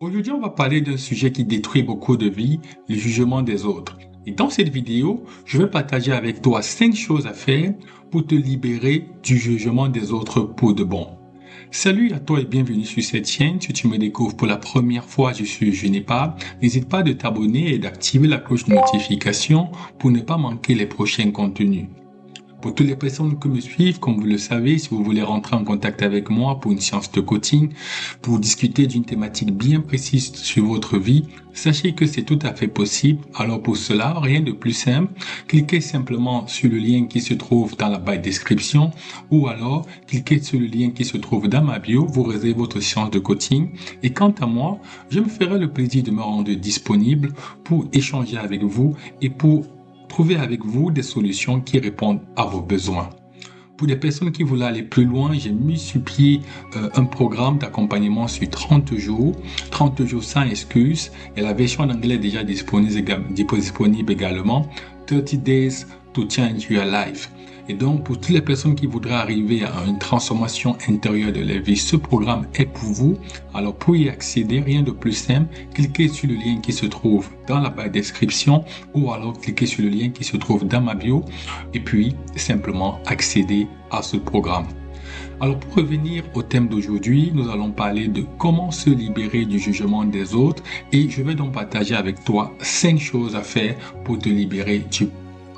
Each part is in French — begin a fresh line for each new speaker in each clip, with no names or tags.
Aujourd'hui, on va parler d'un sujet qui détruit beaucoup de vies, le jugement des autres. Et dans cette vidéo, je vais partager avec toi 5 choses à faire pour te libérer du jugement des autres pour de bon. Salut à toi et bienvenue sur cette chaîne. Si tu me découvres pour la première fois, je suis Juniper. N'hésite pas de t'abonner et d'activer la cloche de notification pour ne pas manquer les prochains contenus. Pour toutes les personnes qui me suivent, comme vous le savez, si vous voulez rentrer en contact avec moi pour une séance de coaching, pour discuter d'une thématique bien précise sur votre vie, sachez que c'est tout à fait possible. Alors pour cela, rien de plus simple, cliquez simplement sur le lien qui se trouve dans la barre de description ou alors cliquez sur le lien qui se trouve dans ma bio, vous réservez votre séance de coaching et quant à moi, je me ferai le plaisir de me rendre disponible pour échanger avec vous et pour trouver avec vous des solutions qui répondent à vos besoins. Pour les personnes qui veulent aller plus loin, j'ai mis sur pied un programme d'accompagnement sur 30 jours sans excuses, et la version en anglais est déjà disponible également, 30 Days to Change Your Life. Et donc, pour toutes les personnes qui voudraient arriver à une transformation intérieure de leur vie, ce programme est pour vous. Alors, pour y accéder, rien de plus simple, cliquez sur le lien qui se trouve dans la barre de description ou alors cliquez sur le lien qui se trouve dans ma bio et puis simplement accéder à ce programme. Alors, pour revenir au thème d'aujourd'hui, nous allons parler de comment se libérer du jugement des autres et je vais donc partager avec toi 5 choses à faire pour te libérer du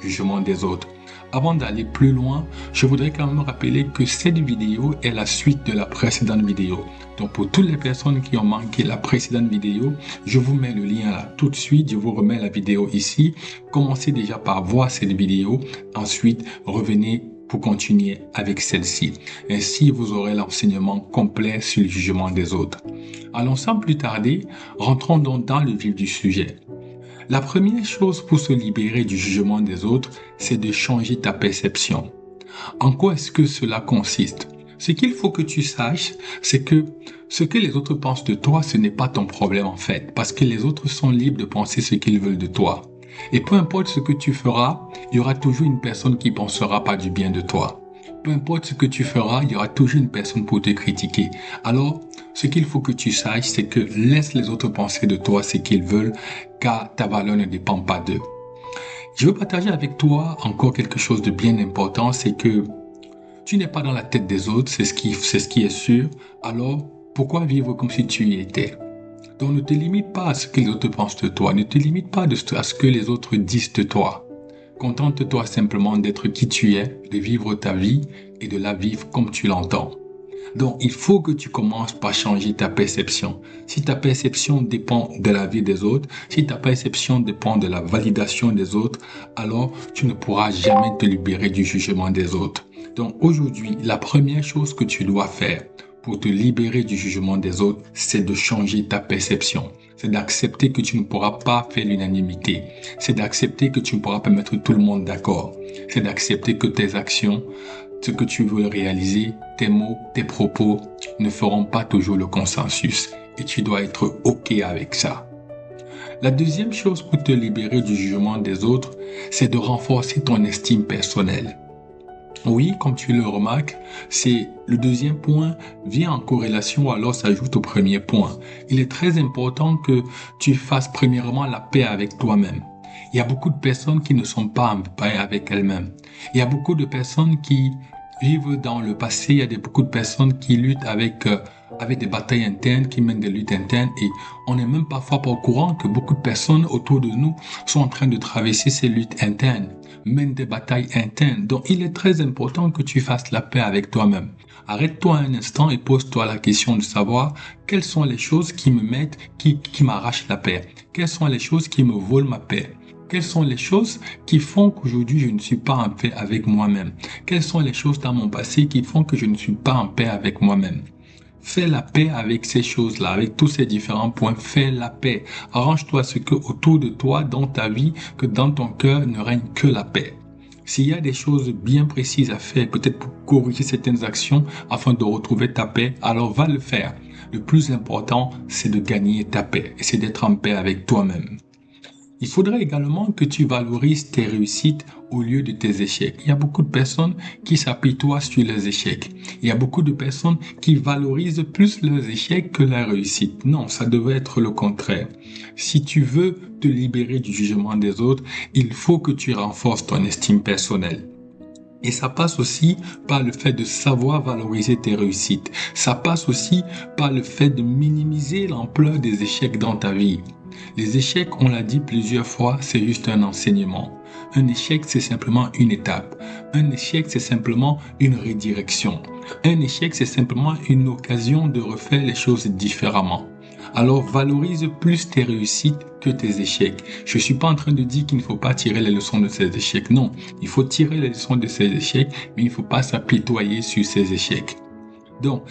jugement des autres. Avant d'aller plus loin, je voudrais quand même rappeler que cette vidéo est la suite de la précédente vidéo. Donc pour toutes les personnes qui ont manqué la précédente vidéo, je vous mets le lien là tout de suite, je vous remets la vidéo ici. Commencez déjà par voir cette vidéo, ensuite revenez pour continuer avec celle-ci. Ainsi, vous aurez l'enseignement complet sur le jugement des autres. Alors sans plus tarder, rentrons donc dans le vif du sujet. La première chose pour se libérer du jugement des autres, c'est de changer ta perception. En quoi est-ce que cela consiste? Ce qu'il faut que tu saches, c'est que ce que les autres pensent de toi, ce n'est pas ton problème en fait, parce que les autres sont libres de penser ce qu'ils veulent de toi. Et peu importe ce que tu feras, il y aura toujours une personne qui pensera pas du bien de toi. Peu importe ce que tu feras, il y aura toujours une personne pour te critiquer. Alors, ce qu'il faut que tu saches, c'est que laisse les autres penser de toi ce qu'ils veulent, car ta valeur ne dépend pas d'eux. Je veux partager avec toi encore quelque chose de bien important, c'est que tu n'es pas dans la tête des autres, c'est ce qui est sûr. Alors, pourquoi vivre comme si tu y étais? Donc, ne te limite pas à ce que les autres pensent de toi, ne te limite pas à ce que les autres disent de toi. Contente-toi simplement d'être qui tu es, de vivre ta vie et de la vivre comme tu l'entends. Donc, il faut que tu commences par changer ta perception. Si ta perception dépend de la vie des autres, si ta perception dépend de la validation des autres, alors tu ne pourras jamais te libérer du jugement des autres. Donc, aujourd'hui, la première chose que tu dois faire pour te libérer du jugement des autres, c'est de changer ta perception. C'est d'accepter que tu ne pourras pas faire l'unanimité. C'est d'accepter que tu ne pourras pas mettre tout le monde d'accord. C'est d'accepter que tes actions, ce que tu veux réaliser, tes mots, tes propos ne feront pas toujours le consensus. Et tu dois être OK avec ça. La deuxième chose pour te libérer du jugement des autres, c'est de renforcer ton estime personnelle. Oui, comme tu le remarques, c'est le deuxième point vient en corrélation alors s'ajoute au premier point. Il est très important que tu fasses premièrement la paix avec toi-même. Il y a beaucoup de personnes qui ne sont pas en paix avec elles-mêmes. Il y a beaucoup de personnes qui vivent dans le passé. Il y a beaucoup de personnes qui luttent avec des batailles internes, qui mènent des luttes internes et on n'est même parfois pas au courant que beaucoup de personnes autour de nous sont en train de traverser ces luttes internes, mènent des batailles internes. Donc il est très important que tu fasses la paix avec toi-même. Arrête-toi un instant et pose-toi la question de savoir quelles sont les choses qui me mettent, qui m'arrachent la paix. Quelles sont les choses qui me volent ma paix. Quelles sont les choses qui font qu'aujourd'hui je ne suis pas en paix avec moi-même? Quelles sont les choses dans mon passé qui font que je ne suis pas en paix avec moi-même? Fais la paix avec ces choses-là, avec tous ces différents points. Fais la paix. Arrange-toi ce que autour de toi, dans ta vie, que dans ton cœur ne règne que la paix. S'il y a des choses bien précises à faire, peut-être pour corriger certaines actions afin de retrouver ta paix, alors va le faire. Le plus important, c'est de gagner ta paix et c'est d'être en paix avec toi-même. Il faudrait également que tu valorises tes réussites au lieu de tes échecs. Il y a beaucoup de personnes qui s'apitoient sur leurs échecs. Il y a beaucoup de personnes qui valorisent plus leurs échecs que la réussite. Non, ça devrait être le contraire. Si tu veux te libérer du jugement des autres, il faut que tu renforces ton estime personnelle. Et ça passe aussi par le fait de savoir valoriser tes réussites. Ça passe aussi par le fait de minimiser l'ampleur des échecs dans ta vie. Les échecs, on l'a dit plusieurs fois, c'est juste un enseignement. Un échec, c'est simplement une étape. Un échec, c'est simplement une redirection. Un échec, c'est simplement une occasion de refaire les choses différemment. Alors valorise plus tes réussites que tes échecs. Je ne suis pas en train de dire qu'il ne faut pas tirer les leçons de ces échecs. Non, il faut tirer les leçons de ces échecs, mais il ne faut pas s'apitoyer sur ces échecs. Donc,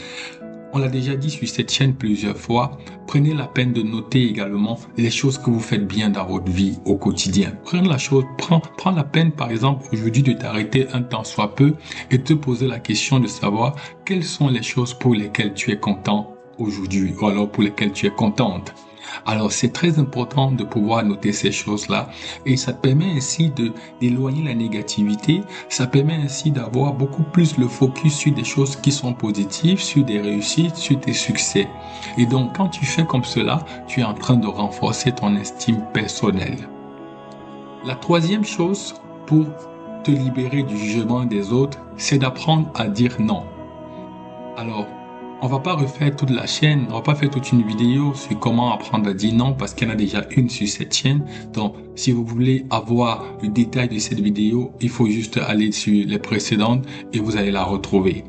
on l'a déjà dit sur cette chaîne plusieurs fois, prenez la peine de noter également les choses que vous faites bien dans votre vie au quotidien. Prends la peine par exemple aujourd'hui de t'arrêter un temps soit peu et te poser la question de savoir quelles sont les choses pour lesquelles tu es content aujourd'hui ou alors pour lesquelles tu es contente. Alors c'est très important de pouvoir noter ces choses-là et ça te permet ainsi d'éloigner la négativité, ça permet ainsi d'avoir beaucoup plus le focus sur des choses qui sont positives, sur des réussites, sur tes succès. Et donc quand tu fais comme cela, tu es en train de renforcer ton estime personnelle. La troisième chose pour te libérer du jugement des autres, c'est d'apprendre à dire non. Alors, on va pas refaire toute la chaîne, on va pas faire toute une vidéo sur comment apprendre à dire non parce qu'il y en a déjà une sur cette chaîne. Donc, si vous voulez avoir le détail de cette vidéo, il faut juste aller sur les précédentes et vous allez la retrouver.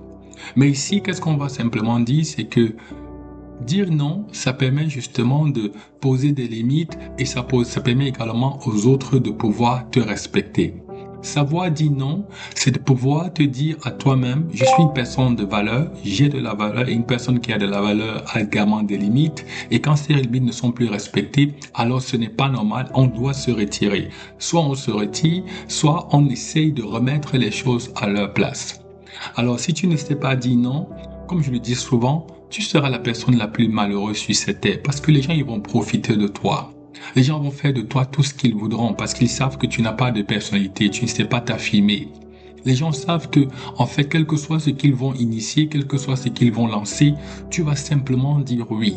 Mais ici, qu'est-ce qu'on va simplement dire, c'est que dire non, ça permet justement de poser des limites et ça permet également aux autres de pouvoir te respecter. Savoir dire non, c'est de pouvoir te dire à toi-même, je suis une personne de valeur, j'ai de la valeur et une personne qui a de la valeur a également des limites. Et quand ces limites ne sont plus respectées, alors ce n'est pas normal, on doit se retirer. Soit on se retire, soit on essaye de remettre les choses à leur place. Alors si tu ne sais pas dire non, comme je le dis souvent, tu seras la personne la plus malheureuse sur cette terre parce que les gens ils vont profiter de toi. Les gens vont faire de toi tout ce qu'ils voudront parce qu'ils savent que tu n'as pas de personnalité, tu ne sais pas t'affirmer. Les gens savent que, en fait, quel que soit ce qu'ils vont initier, quel que soit ce qu'ils vont lancer, tu vas simplement dire oui.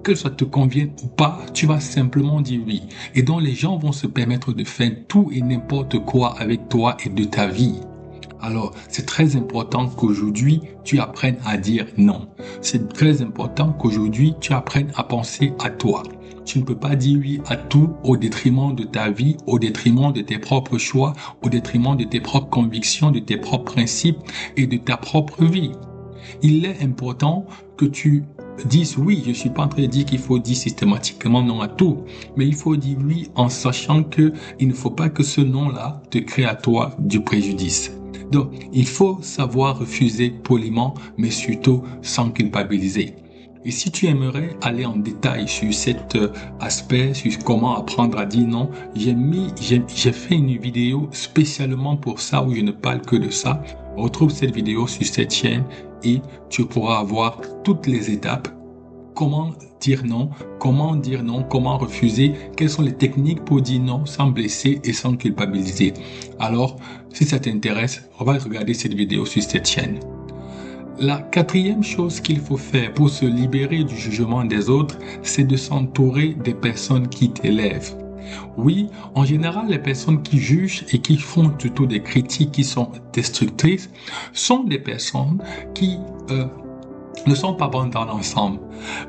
Que ça te convienne ou pas, tu vas simplement dire oui. Et donc, les gens vont se permettre de faire tout et n'importe quoi avec toi et de ta vie. Alors, c'est très important qu'aujourd'hui, tu apprennes à dire non. C'est très important qu'aujourd'hui, tu apprennes à penser à toi. Tu ne peux pas dire oui à tout au détriment de ta vie, au détriment de tes propres choix, au détriment de tes propres convictions, de tes propres principes et de ta propre vie. Il est important que tu dises oui. Je ne suis pas en train de dire qu'il faut dire systématiquement non à tout, mais il faut dire oui en sachant que il ne faut pas que ce non-là te crée à toi du préjudice. Donc, il faut savoir refuser poliment, mais surtout sans culpabiliser. Et si tu aimerais aller en détail sur cet aspect, sur comment apprendre à dire non, j'ai fait une vidéo spécialement pour ça où je ne parle que de ça. Retrouve cette vidéo sur cette chaîne et tu pourras avoir toutes les étapes. Comment dire non, comment refuser, quelles sont les techniques pour dire non sans blesser et sans culpabiliser. Alors, si ça t'intéresse, on va regarder cette vidéo sur cette chaîne. La quatrième chose qu'il faut faire pour se libérer du jugement des autres, c'est de s'entourer des personnes qui t'élèvent. Oui, en général, les personnes qui jugent et qui font plutôt des critiques qui sont destructrices sont des personnes qui ne sont pas bonnes dans l'ensemble.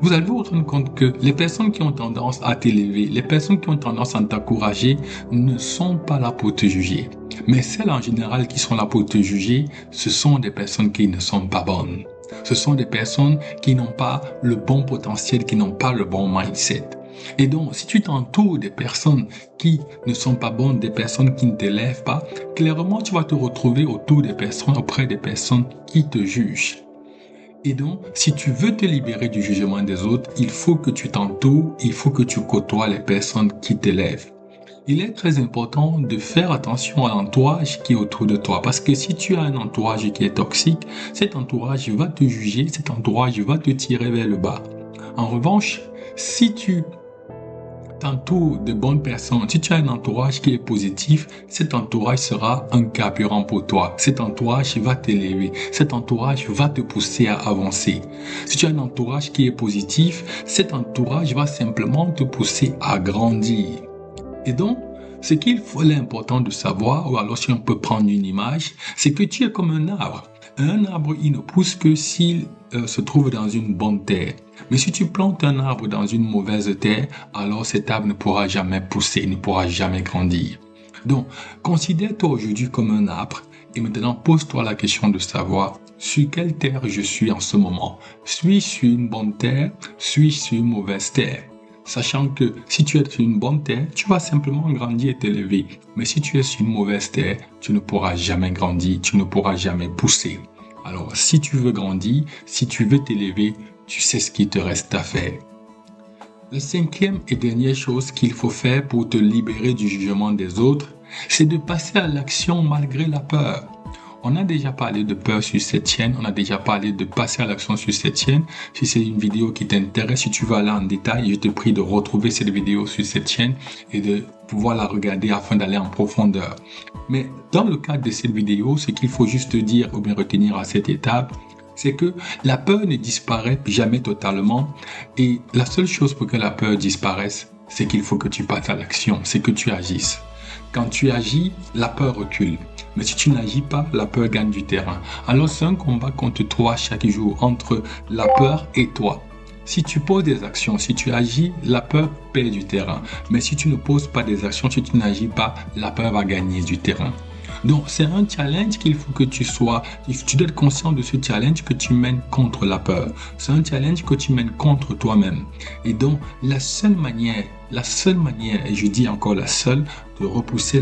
Vous allez vous rendre compte que les personnes qui ont tendance à t'élever, les personnes qui ont tendance à t'encourager ne sont pas là pour te juger. Mais celles en général qui sont là pour te juger, ce sont des personnes qui ne sont pas bonnes. Ce sont des personnes qui n'ont pas le bon potentiel, qui n'ont pas le bon mindset. Et donc, si tu t'entoures des personnes qui ne sont pas bonnes, des personnes qui ne t'élèvent pas, clairement, tu vas te retrouver autour des personnes, auprès des personnes qui te jugent. Et donc, si tu veux te libérer du jugement des autres, il faut que tu t'entoures, il faut que tu côtoies les personnes qui t'élèvent. Il est très important de faire attention à l'entourage qui est autour de toi. Parce que si tu as un entourage qui est toxique, cet entourage va te juger, cet entourage va te tirer vers le bas. En revanche, si tu t'entoures de bonnes personnes, si tu as un entourage qui est positif, cet entourage sera un carburant pour toi. Cet entourage va t'élever. Cet entourage va te pousser à avancer. Si tu as un entourage qui est positif, cet entourage va simplement te pousser à grandir. Et donc, ce qu'il faut, l'important de savoir, ou alors si on peut prendre une image, c'est que tu es comme un arbre. Un arbre, il ne pousse que s'il se trouve dans une bonne terre. Mais si tu plantes un arbre dans une mauvaise terre, alors cet arbre ne pourra jamais pousser, ne pourra jamais grandir. Donc, considère-toi aujourd'hui comme un arbre et maintenant pose-toi la question de savoir sur quelle terre je suis en ce moment. Suis-je sur une bonne terre? Suis-je sur une mauvaise terre? Sachant que si tu es sur une bonne terre, tu vas simplement grandir et t'élever. Mais si tu es sur une mauvaise terre, tu ne pourras jamais grandir, tu ne pourras jamais pousser. Alors, si tu veux grandir, si tu veux t'élever, tu sais ce qu'il te reste à faire. La cinquième et dernière chose qu'il faut faire pour te libérer du jugement des autres, c'est de passer à l'action malgré la peur. On a déjà parlé de peur sur cette chaîne, on a déjà parlé de passer à l'action sur cette chaîne. Si c'est une vidéo qui t'intéresse, si tu veux aller en détail, je te prie de retrouver cette vidéo sur cette chaîne et de pouvoir la regarder afin d'aller en profondeur. Mais dans le cadre de cette vidéo, ce qu'il faut juste dire ou bien retenir à cette étape, c'est que la peur ne disparaît jamais totalement et la seule chose pour que la peur disparaisse, c'est qu'il faut que tu passes à l'action, c'est que tu agisses. Quand tu agis, la peur recule. Mais si tu n'agis pas, la peur gagne du terrain. Alors c'est un combat contre toi chaque jour, entre la peur et toi. Si tu poses des actions, si tu agis, la peur perd du terrain. Mais si tu ne poses pas des actions, si tu n'agis pas, la peur va gagner du terrain. Donc c'est un challenge qu'il faut que tu dois être conscient de ce challenge que tu mènes contre la peur. C'est un challenge que tu mènes contre toi-même. Et donc la seule manière, et je dis encore la seule, de repousser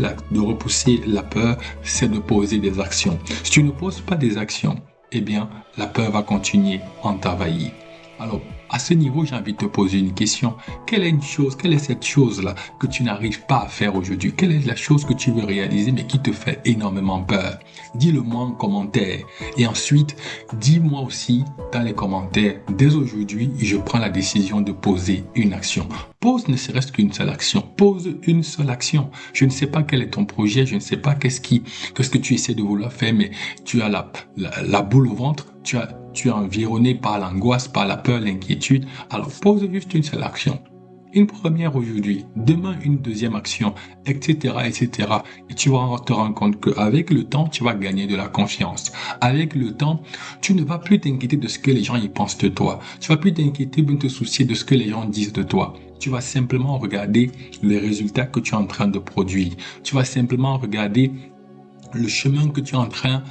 la peur, c'est de poser des actions. Si tu ne poses pas des actions, eh bien la peur va continuer à t'envahir. Alors, à ce niveau, j'ai envie de te poser une question. Quelle est cette chose-là que tu n'arrives pas à faire aujourd'hui? Quelle est la chose que tu veux réaliser mais qui te fait énormément peur? Dis-le-moi en commentaire. Et ensuite, dis-moi aussi dans les commentaires, dès aujourd'hui, je prends la décision de poser une action. Pose ne serait-ce qu'une seule action. Pose une seule action. Je ne sais pas quel est ton projet, je ne sais pas qu'est-ce que tu essaies de vouloir faire, mais tu as la boule au ventre, tu es environné par l'angoisse, par la peur, l'inquiétude. Alors pose juste une seule action. Une première aujourd'hui, demain une deuxième action, etc., etc. Et tu vas te rendre compte qu'avec le temps, tu vas gagner de la confiance. Avec le temps, tu ne vas plus t'inquiéter de ce que les gens y pensent de toi. Tu vas plus t'inquiéter ou te soucier de ce que les gens disent de toi. Tu vas simplement regarder les résultats que tu es en train de produire. Tu vas simplement regarder le chemin que tu es en train,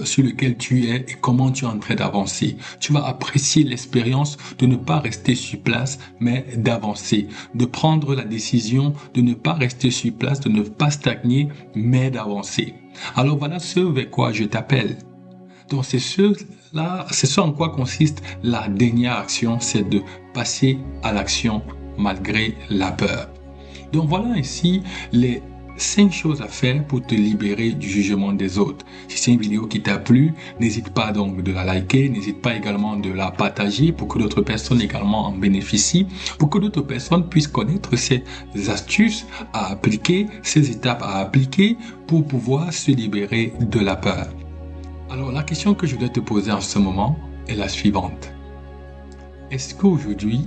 sur lequel tu es et comment tu es en train d'avancer. Tu vas apprécier l'expérience de ne pas rester sur place, mais d'avancer. De prendre la décision de ne pas rester sur place, de ne pas stagner, mais d'avancer. Alors voilà ce vers quoi je t'appelle. Donc c'est ce en quoi consiste la dernière action, c'est de passer à l'action malgré la peur. Donc voilà ici les 5 choses à faire pour te libérer du jugement des autres. Si c'est une vidéo qui t'a plu, n'hésite pas donc de la liker, n'hésite pas également de la partager pour que d'autres personnes également en bénéficient, pour que d'autres personnes puissent connaître ces astuces à appliquer, ces étapes à appliquer pour pouvoir se libérer de la peur. Alors la question que je voudrais te poser en ce moment est la suivante. Est-ce qu'aujourd'hui,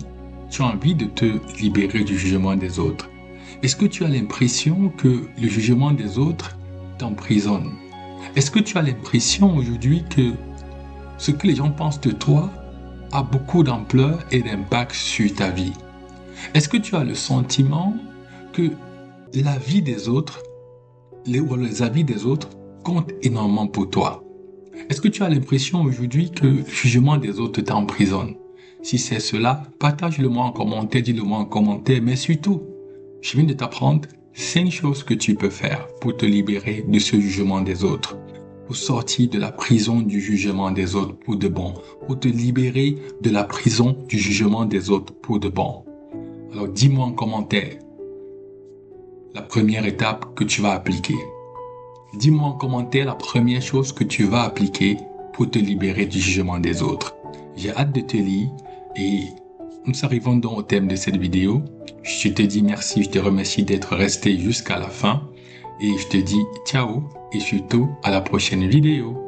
tu as envie de te libérer du jugement des autres? Est-ce que tu as l'impression que le jugement des autres t'emprisonne? Est-ce que tu as l'impression aujourd'hui que ce que les gens pensent de toi a beaucoup d'ampleur et d'impact sur ta vie? Est-ce que tu as le sentiment que la vie des autres, les avis des autres comptent énormément pour toi? Est-ce que tu as l'impression aujourd'hui que le jugement des autres t'emprisonne? Si c'est cela, partage-le-moi en commentaire, dis-le-moi en commentaire, mais surtout, je viens de t'apprendre 5 choses que tu peux faire pour te libérer de ce jugement des autres, pour sortir de la prison du jugement des autres pour de bon, pour te libérer de la prison du jugement des autres pour de bon. Alors dis-moi en commentaire la première étape que tu vas appliquer. Dis-moi en commentaire la première chose que tu vas appliquer pour te libérer du jugement des autres. J'ai hâte de te lire et nous arrivons donc au thème de cette vidéo. Je te dis merci, je te remercie d'être resté jusqu'à la fin et je te dis ciao et surtout à la prochaine vidéo.